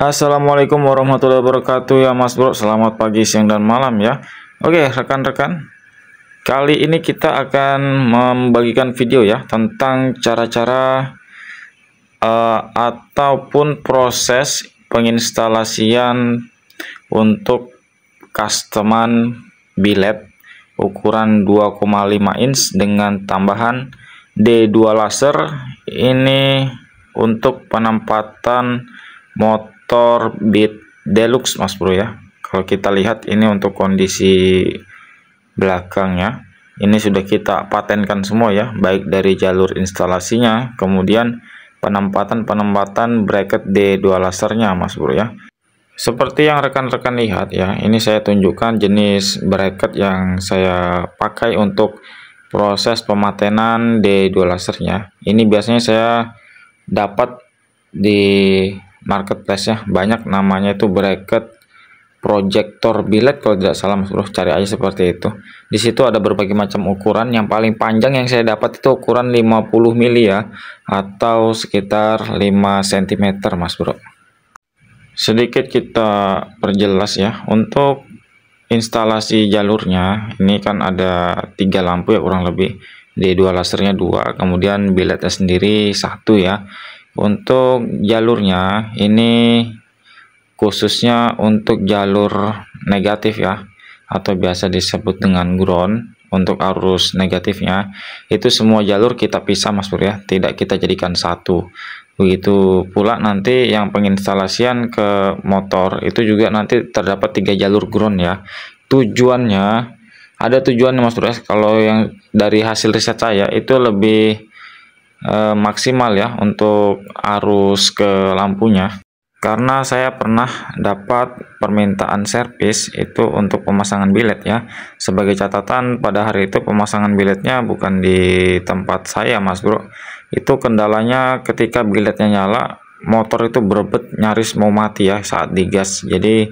Assalamualaikum warahmatullahi wabarakatuh ya Mas Bro. Selamat pagi, siang, dan malam ya. Oke rekan-rekan, kali ini kita akan membagikan video ya tentang cara-cara ataupun proses penginstalasian untuk customan biled ukuran 2,5 inch dengan tambahan D2 laser. Ini untuk penempatan motor Beat Deluxe Mas Bro ya. Kalau kita lihat ini untuk kondisi belakangnya, ini sudah kita patenkan semua ya, baik dari jalur instalasinya, kemudian penempatan bracket D2 lasernya Mas Bro ya. Seperti yang rekan-rekan lihat ya, ini saya tunjukkan jenis bracket yang saya pakai untuk proses pematenan D2 lasernya. Ini biasanya saya dapat di marketplace ya, banyak namanya itu bracket projector biled kalau tidak salah Mas Bro, cari aja seperti itu. Di situ ada berbagai macam ukuran. Yang paling panjang yang saya dapat itu ukuran 50 mili ya, atau sekitar 5 cm Mas Bro. Sedikit kita perjelas ya, untuk instalasi jalurnya ini kan ada 3 lampu ya kurang lebih, D2 lasernya 2, kemudian bilednya sendiri 1 ya. Untuk jalurnya ini khususnya untuk jalur negatif ya, atau biasa disebut dengan ground. Untuk arus negatifnya itu semua jalur kita pisah Mas Bro ya, tidak kita jadikan satu. Begitu pula nanti yang penginstalasian ke motor itu juga nanti terdapat 3 jalur ground ya. Tujuannya ada tujuannya Mas Bro ya, kalau yang dari hasil riset saya itu lebih maksimal ya untuk arus ke lampunya, karena saya pernah dapat permintaan servis itu untuk pemasangan biled ya. Sebagai catatan, pada hari itu pemasangan bilednya bukan di tempat saya Mas Bro. Itu kendalanya ketika bilednya nyala, motor itu berebet nyaris mau mati ya saat digas. Jadi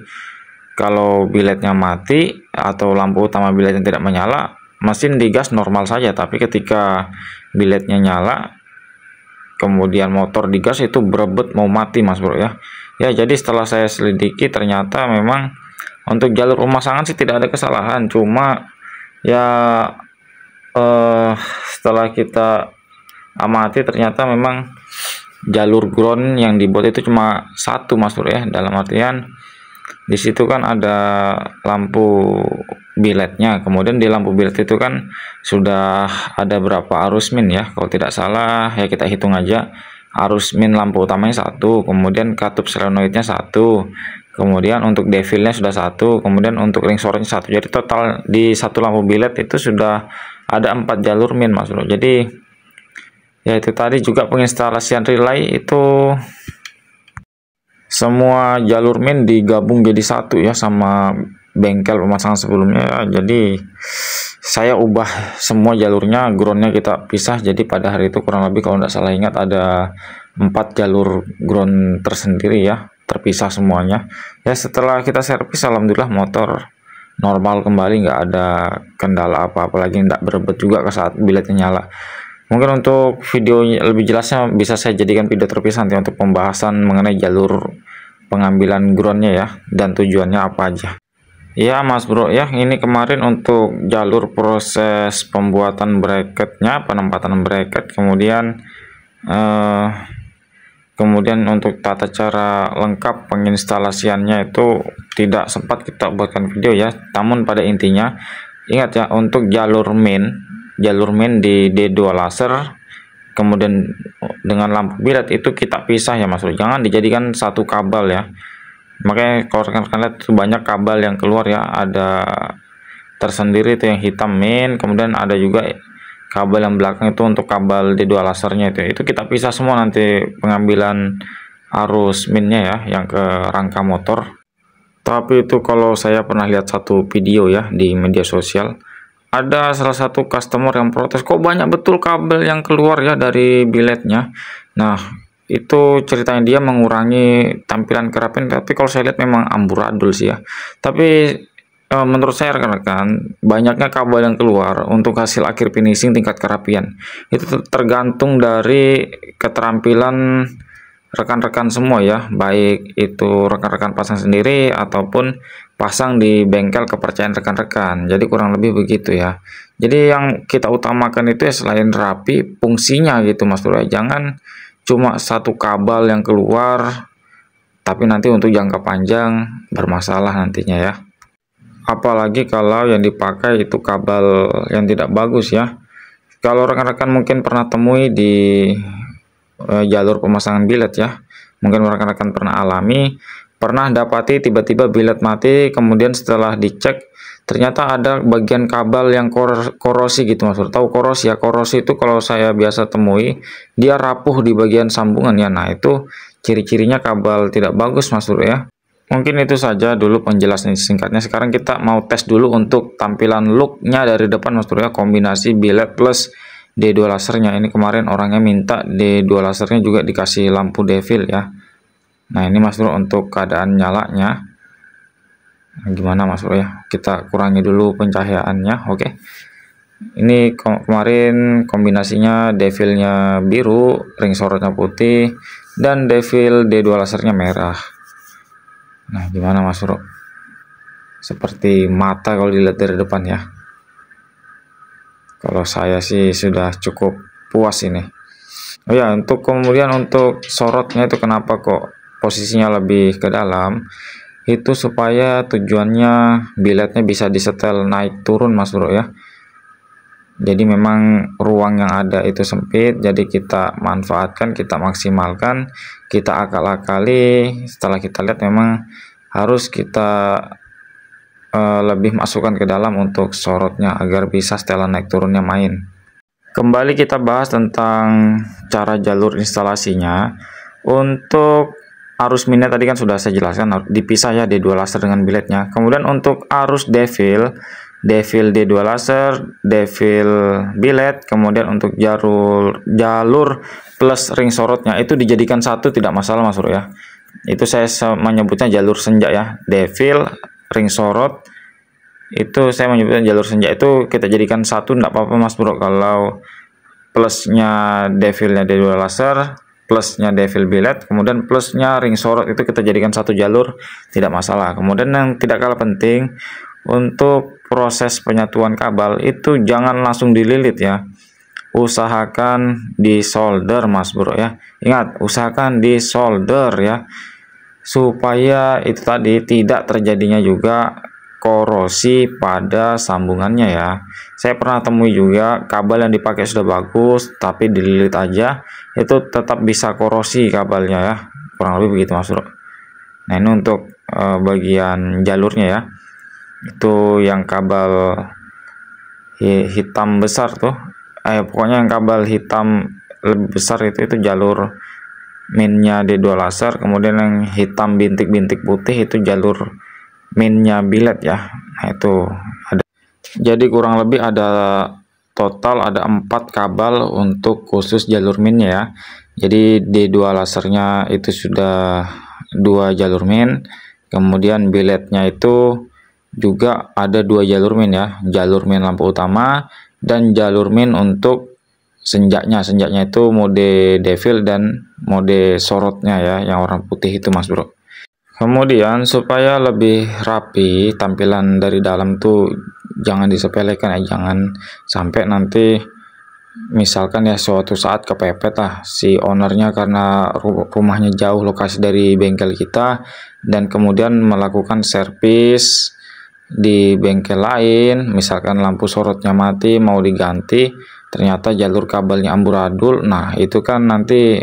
kalau bilednya mati atau lampu utama bilednya tidak menyala, mesin digas normal saja, tapi ketika bilednya nyala kemudian motor digas, itu berebet mau mati Mas Bro ya. Ya, jadi setelah saya selidiki ternyata memang untuk jalur pemasangan sih tidak ada kesalahan, cuma ya setelah kita amati ternyata memang jalur ground yang dibuat itu cuma 1 Mas Bro ya. Dalam artian di situ kan ada lampu bilednya, kemudian di lampu biled itu kan sudah ada berapa arus min ya, kalau tidak salah ya kita hitung aja. Arus min lampu utamanya 1, kemudian katup solenoidnya 1, kemudian untuk devilnya sudah 1, kemudian untuk ring sorotnya 1. Jadi total di satu lampu biled itu sudah ada 4 jalur min Mas Bro. Jadi ya itu tadi juga penginstalasian relay itu semua jalur min digabung jadi 1 ya sama bengkel pemasangan sebelumnya ya. Jadi saya ubah semua jalurnya, groundnya kita pisah. Jadi pada hari itu kurang lebih kalau tidak salah ingat ada 4 jalur ground tersendiri ya, terpisah semuanya ya. Setelah kita servis alhamdulillah motor normal kembali, nggak ada kendala apa-apa lagi, tidak berebet juga ke saat bilednya nyala. Mungkin untuk video lebih jelasnya bisa saya jadikan video terpisah nanti untuk pembahasan mengenai jalur pengambilan groundnya ya, dan tujuannya apa aja. Ya Mas Bro ya, ini kemarin untuk jalur proses pembuatan bracketnya, penempatan bracket, kemudian untuk tata cara lengkap penginstalasiannya itu tidak sempat kita buatkan video ya. Namun pada intinya ingat ya, untuk jalur main di D2 laser kemudian dengan lampu biled itu kita pisah ya Mas Bro, jangan dijadikan satu kabel ya. Makanya kalau rekan-rekan lihat itu banyak kabel yang keluar ya, ada tersendiri itu yang hitam main, kemudian ada juga kabel yang belakang itu untuk kabel D2 lasernya itu kita pisah semua nanti pengambilan arus minnya ya yang ke rangka motor. Tapi itu kalau saya pernah lihat satu video ya di media sosial, ada salah satu customer yang protes, kok banyak betul kabel yang keluar ya dari bilednya. Nah itu ceritanya dia mengurangi tampilan kerapian, tapi kalau saya lihat memang amburadul sih ya. Tapi menurut saya rekan-rekan, banyaknya kabel yang keluar untuk hasil akhir finishing tingkat kerapian itu tergantung dari keterampilan rekan-rekan semua ya, baik itu rekan-rekan pasang sendiri ataupun pasang di bengkel kepercayaan rekan-rekan. Jadi kurang lebih begitu ya. Jadi yang kita utamakan itu ya selain rapi, fungsinya gitu Mas Bro. Jangan cuma satu kabel yang keluar tapi nanti untuk jangka panjang bermasalah nantinya ya. Apalagi kalau yang dipakai itu kabel yang tidak bagus ya. Kalau rekan-rekan mungkin pernah temui di jalur pemasangan bilet ya, mungkin rekan-rekan pernah alami, pernah dapati tiba-tiba bilet mati, kemudian setelah dicek ternyata ada bagian kabel yang korosi gitu Mas Bro. Tahu korosi ya? Korosi itu kalau saya biasa temui dia rapuh di bagian sambungan ya. Nah itu ciri-cirinya kabel tidak bagus Mas Bro ya. Mungkin itu saja dulu penjelasan singkatnya. Sekarang kita mau tes dulu untuk tampilan looknya dari depan Mas Bro ya, kombinasi bilet plus D2 lasernya. Ini kemarin orangnya minta D2 lasernya juga dikasih lampu devil ya. Nah ini Mas Bro untuk keadaan nyalanya. Nah, gimana Mas Bro ya, kita kurangi dulu pencahayaannya. Oke, ini kemarin kombinasinya devilnya biru, ring sorotnya putih, dan devil D2 lasernya merah. Nah gimana Mas Bro, seperti mata kalau dilihat dari depan ya. Kalau saya sih sudah cukup puas ini. Oh ya, kemudian untuk sorotnya itu kenapa kok posisinya lebih ke dalam? Itu supaya tujuannya biletnya bisa disetel naik turun Mas Bro ya. Jadi memang ruang yang ada itu sempit, jadi kita manfaatkan, kita maksimalkan, kita akal-akali. Setelah kita lihat memang harus kita lebih masukkan ke dalam untuk sorotnya agar bisa setelan naik turunnya main. Kembali kita bahas tentang cara jalur instalasinya. Untuk arus minnya tadi kan sudah saya jelaskan, dipisah ya D2 laser dengan biletnya. Kemudian untuk arus devil D2 laser, devil bilet, kemudian untuk jalur plus ring sorotnya itu dijadikan satu, tidak masalah Mas Bro ya. Itu saya menyebutnya jalur senja ya, devil ring sorot itu saya menyebutkan jalur senja, itu kita jadikan satu, tidak apa-apa Mas Bro. Kalau plusnya devilnya D2 laser, plusnya devil bilet, kemudian plusnya ring sorot itu kita jadikan satu jalur, tidak masalah. Kemudian yang tidak kalah penting, untuk proses penyatuan kabel itu jangan langsung dililit ya, usahakan di solder Mas Bro ya. Ingat, usahakan di solder ya, supaya itu tadi tidak terjadinya juga korosi pada sambungannya ya. Saya pernah temui juga kabel yang dipakai sudah bagus tapi dililit aja itu tetap bisa korosi kabelnya ya, kurang lebih begitu Mas Bro. Nah ini untuk bagian jalurnya ya, itu yang kabel hitam besar tuh, pokoknya yang kabel hitam lebih besar itu jalur minnya D2 laser, kemudian yang hitam bintik-bintik putih itu jalur minnya bilet ya. Nah itu ada, jadi kurang lebih ada total ada 4 kabel untuk khusus jalur minnya ya. Jadi D2 lasernya itu sudah 2 jalur min, kemudian biletnya itu juga ada 2 jalur min ya, jalur min lampu utama dan jalur min untuk senjanya itu mode devil dan mode sorotnya ya, yang warna putih itu Mas Bro. Kemudian supaya lebih rapi tampilan dari dalam tuh jangan disepelekan ya, jangan sampai nanti misalkan ya suatu saat kepepet lah si ownernya karena rumahnya jauh lokasi dari bengkel kita dan kemudian melakukan servis di bengkel lain, misalkan lampu sorotnya mati mau diganti ternyata jalur kabelnya amburadul. Nah itu kan nanti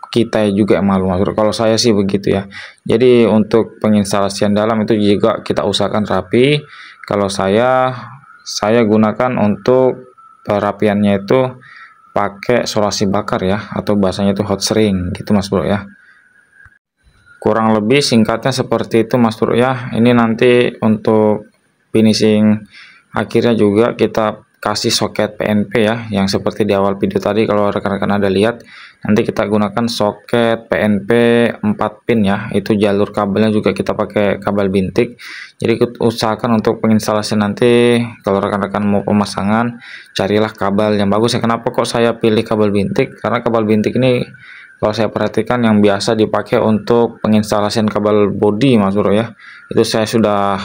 kita juga yang malu Mas Bro. Kalau saya sih begitu ya. Jadi untuk penginstalasian dalam itu juga kita usahakan rapi. Kalau saya gunakan untuk perapiannya itu pakai solasi bakar ya, atau bahasanya itu hot shrink gitu Mas Bro ya. Kurang lebih singkatnya seperti itu Mas Bro ya. Ini nanti untuk finishing akhirnya juga kita kasih soket PNP ya, yang seperti di awal video tadi kalau rekan-rekan ada lihat, nanti kita gunakan soket PNP 4 pin ya. Itu jalur kabelnya juga kita pakai kabel bintik. Jadi usahakan untuk penginstalasi nanti kalau rekan-rekan mau pemasangan, carilah kabel yang bagus ya. Kenapa kok saya pilih kabel bintik? Karena kabel bintik ini Kalau saya perhatikan yang biasa dipakai untuk penginstalasian kabel bodi Mas Bro ya, itu saya sudah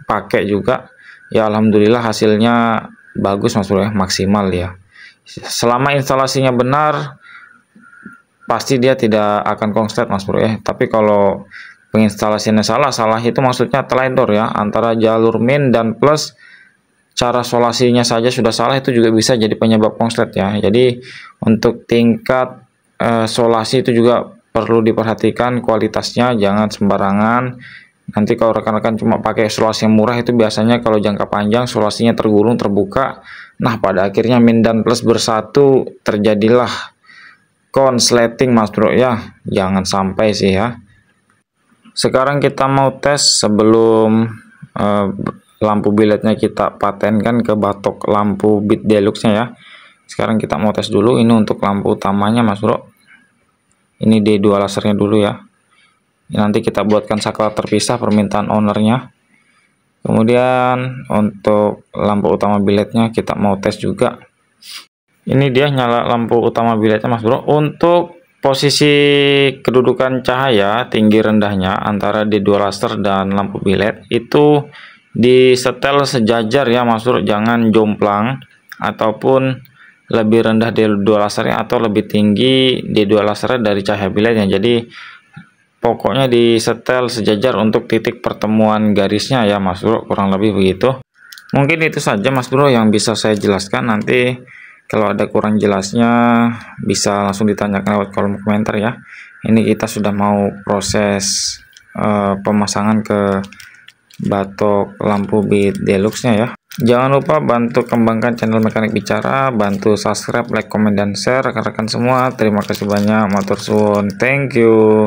pakai juga ya, alhamdulillah hasilnya bagus Mas Bro ya, maksimal ya. Selama instalasinya benar pasti dia tidak akan konslet Mas Bro ya. Tapi kalau penginstalasinya salah itu maksudnya teledor ya, antara jalur min dan plus, cara solasinya saja sudah salah, itu juga bisa jadi penyebab konslet ya. Jadi untuk tingkat solasi itu juga perlu diperhatikan kualitasnya, jangan sembarangan. Nanti kalau rekan-rekan cuma pakai solasi yang murah, itu biasanya kalau jangka panjang solasinya tergulung, terbuka. Nah pada akhirnya min dan plus bersatu, terjadilah konsleting Mas Bro ya, jangan sampai sih ya. Sekarang kita mau tes sebelum lampu billetnya kita patenkan ke batok lampu bit deluxe-nya ya. Sekarang kita mau tes dulu ini untuk lampu utamanya Mas Bro. Ini D2 lasernya dulu ya. Nanti kita buatkan saklar terpisah permintaan ownernya. Kemudian untuk lampu utama billetnya kita mau tes juga. Ini dia nyala lampu utama billetnya Mas Bro. Untuk posisi kedudukan cahaya tinggi rendahnya antara D2 laser dan lampu billet itu disetel sejajar ya Mas Bro, jangan jomplang ataupun lebih rendah D2 lasernya atau lebih tinggi D2 lasernya dari cahaya billetnya. Jadi pokoknya disetel sejajar untuk titik pertemuan garisnya ya Mas Bro, kurang lebih begitu. Mungkin itu saja Mas Bro yang bisa saya jelaskan. Nanti kalau ada kurang jelasnya bisa langsung ditanyakan lewat kolom komentar ya. Ini kita sudah mau proses pemasangan ke batok lampu bit deluxe-nya ya. Jangan lupa bantu kembangkan channel Mekanik Bicara, bantu subscribe, like, komen, dan share rekan-rekan semua. Terima kasih banyak, matur suwun, thank you.